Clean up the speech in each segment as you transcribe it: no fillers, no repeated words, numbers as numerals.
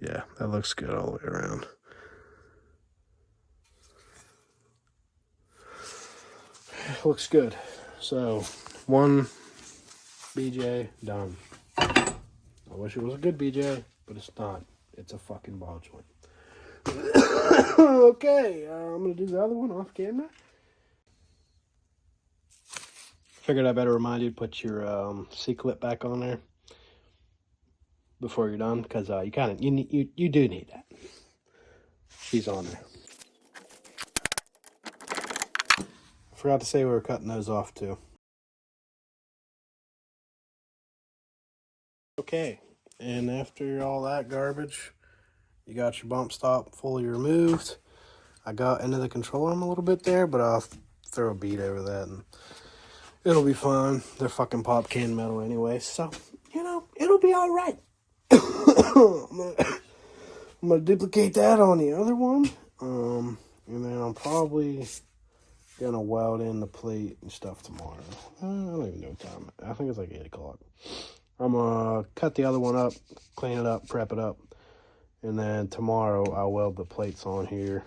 Yeah, that looks good all the way around. Looks good. So, one BJ done. I wish it was a good BJ, but it's not. It's a fucking ball joint. Okay, I'm going to do the other one off camera. Figured I better remind you to put your C-clip back on there before you're done, because you do need that. She's on there. Forgot to say we were cutting those off too. Okay, and after all that garbage, you got your bump stop fully removed. I got into the control arm a little bit there, but I'll throw a bead over that and it'll be fine. They're fucking pop can metal anyway, so, you know, it'll be all right. I'm gonna duplicate that on the other one, and then I'm probably gonna weld in the plate and stuff tomorrow. I don't even know what time. I think it's like 8 o'clock. I'm gonna cut the other one up, clean it up, prep it up, and then tomorrow I'll weld the plates on here,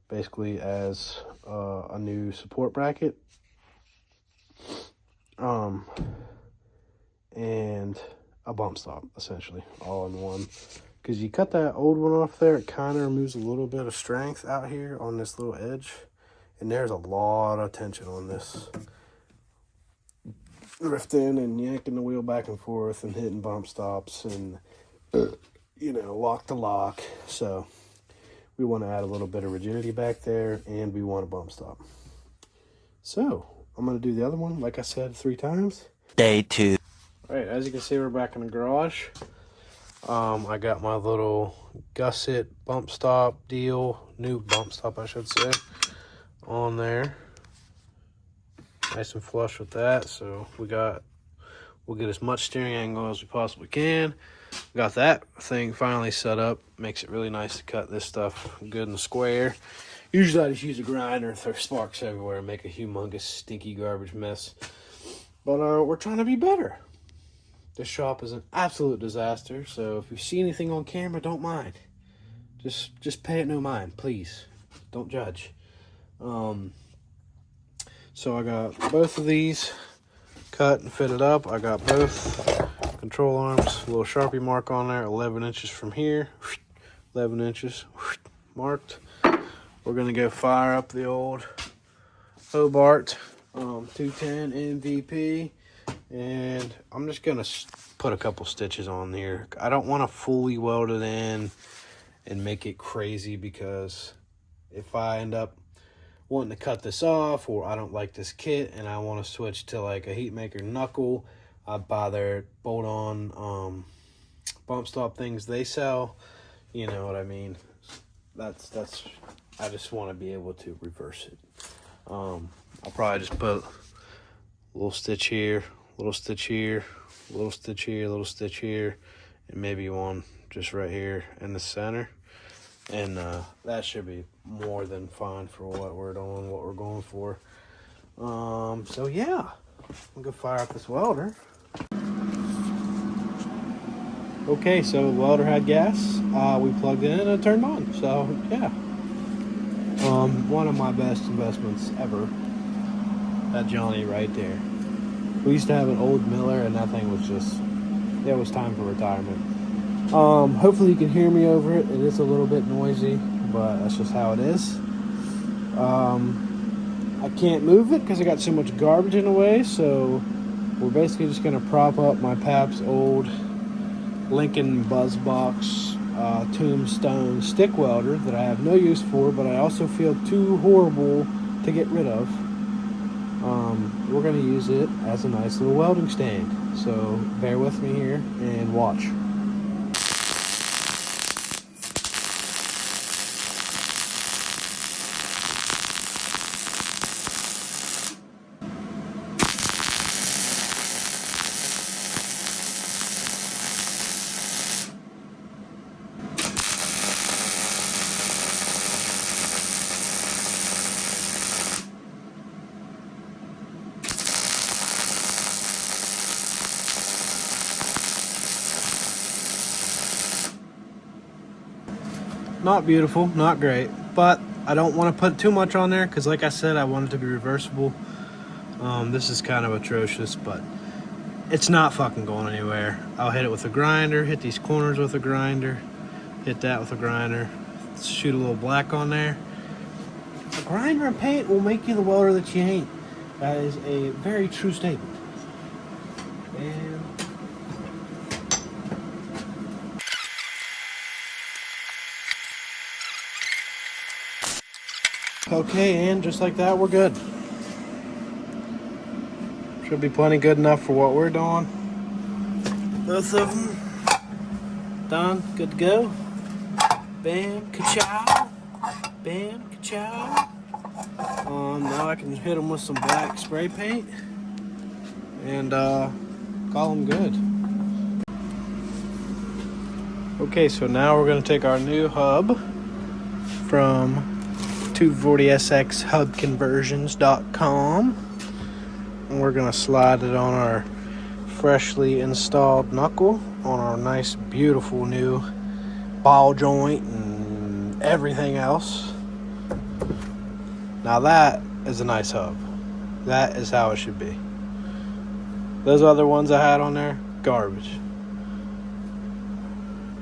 basically as a new support bracket, and a bump stop, essentially, all in one. Because you cut that old one off there, it kind of removes a little bit of strength out here on this little edge. And there's a lot of tension on this. Drifting and yanking the wheel back and forth and hitting bump stops and, you know, lock to lock. So we want to add a little bit of rigidity back there, and we want a bump stop. So I'm going to do the other one, like I said, 3 times. Day 2. All right, as you can see, we're back in the garage. I got my little gusset bump stop deal, new bump stop I should say, on there. Nice and flush with that, so we'll get as much steering angle as we possibly can. Got that thing finally set up. Makes it really nice to cut this stuff good and square. Usually I just use a grinder and throw sparks everywhere and make a humongous stinky garbage mess. But we're trying to be better. This shop is an absolute disaster, so if you see anything on camera, don't mind. Just pay it no mind, please. Don't judge. So I got both of these cut and fitted up. I got both control arms, a little Sharpie mark on there, 11 inches from here, 11 inches marked. We're gonna go fire up the old Hobart 210 MVP, and I'm just gonna put a couple stitches on here. I don't want to fully weld it in and make it crazy, because if I end up wanting to cut this off, or I don't like this kit and I want to switch to like a heat maker knuckle, I buy their bolt-on bump stop things they sell. You know what I mean? That's I just want to be able to reverse it. I'll probably just put a little stitch here, little stitch here, little stitch here, little stitch here, and maybe one just right here in the center. And that should be more than fine for what we're doing, what we're going for. So yeah, I'm gonna fire up this welder. Okay, so the welder had gas. We plugged it in and it turned on. So yeah, one of my best investments ever. That Johnny right there. We used to have an old Miller, and that thing was just, it was time for retirement. Hopefully you can hear me over it. It is a little bit noisy, but that's just how it is. I can't move it because I got so much garbage in the way, so we're basically just going to prop up my Pap's old Lincoln Buzzbox Tombstone stick welder that I have no use for, but I also feel too horrible to get rid of. We're going to use it as a nice little welding stand, so bear with me here and watch. not beautiful, not great, but I don't want to put too much on there because, like I said, I want it to be reversible. This is kind of atrocious, but it's not fucking going anywhere. I'll hit it with a grinder, hit these corners with a grinder, hit that with a grinder, shoot a little black on there. A grinder and paint will make you the welder that you ain't. That is a very true statement. And okay, and just like that, we're good. Should be plenty good enough for what we're doing. Both of them done, good to go. Bam, ka-chow. Bam, ka-chow. Now I can hit them with some black spray paint and call them good. Okay, so now we're going to take our new hub from 240SXHubConversions.com and we're going to slide it on our freshly installed knuckle on our nice, beautiful new ball joint and everything else. Now that is a nice hub. That is how it should be. Those other ones I had on there, garbage.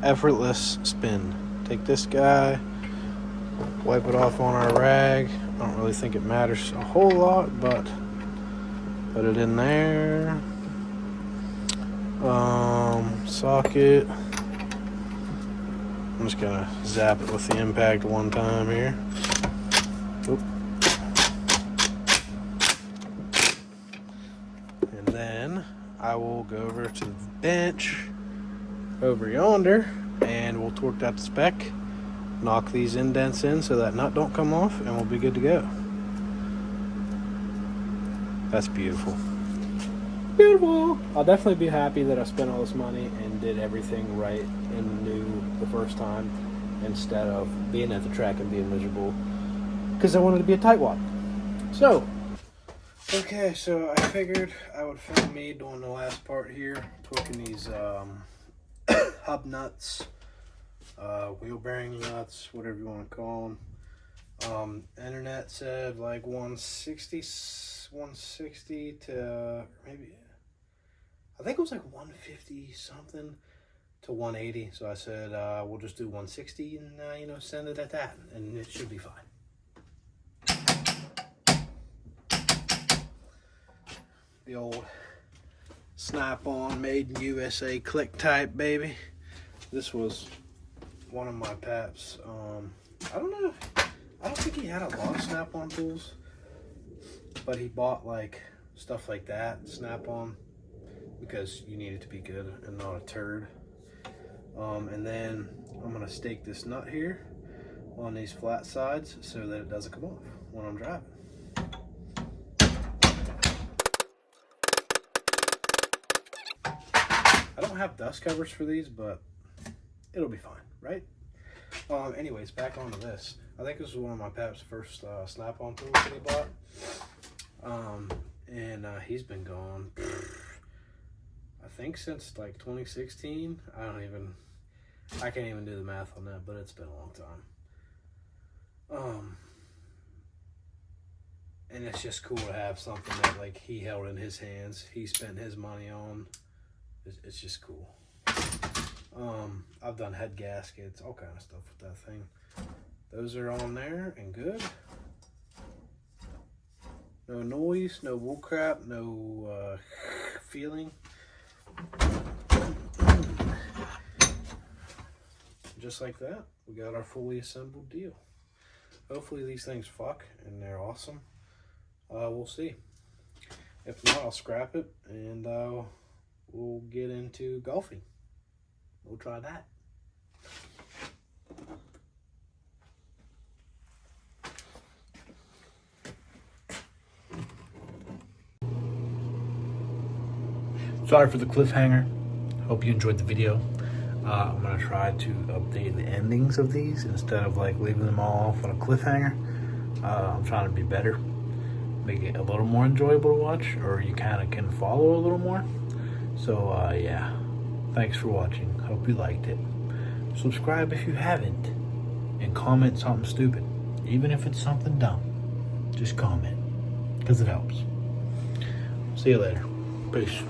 Effortless spin. Take this guy, wipe it off on our rag. I don't really think it matters a whole lot, but put it in there. Socket. I'm just gonna zap it with the impact one time here. Oop. And then I will go over to the bench over yonder and we'll torque that to spec, knock these indents in so that nut don't come off, and we'll be good to go. That's beautiful. Beautiful. I'll definitely be happy that I spent all this money and did everything right and new the first time instead of being at the track and being miserable because I wanted to be a tightwad. So, okay, so I figured I would film me doing the last part here, torquing these hub nuts, wheel bearing nuts, whatever you want to call them. Internet said like 160 to maybe, I think it was like 150 something to 180. So I said, we'll just do 160 and, send it at that, and it should be fine. The old snap-on made in USA click type, baby. This was one of my paps. I don't know. I don't think he had a lot of snap-on tools, but he bought like stuff like that, snap-on, because you need it to be good and not a turd. And then I'm gonna stake this nut here on these flat sides so that it doesn't come off when I'm driving. I don't have dust covers for these, but it'll be fine, right? Anyways, back onto this. I think this was one of my pap's first snap-on tools that he bought. And he's been gone, I think since like 2016. I can't even do the math on that, but it's been a long time. And it's just cool to have something that like he held in his hands, he spent his money on. It's just cool. I've done head gaskets, all kind of stuff with that thing. Those are on there and good. No noise, no bull crap, no feeling. Just like that, we got our fully assembled deal. Hopefully these things fuck and they're awesome. We'll see. If not, I'll scrap it and we'll get into golfing. We'll try that. Sorry for the cliffhanger. Hope you enjoyed the video. I'm gonna try to update the endings of these instead of like leaving them all off on a cliffhanger. I'm trying to be better, make it a little more enjoyable to watch, or you kind of can follow a little more. So yeah, thanks for watching. Hope you liked it. Subscribe if you haven't, comment something stupid. Even if it's something dumb, just comment, because it helps. See you later. Peace.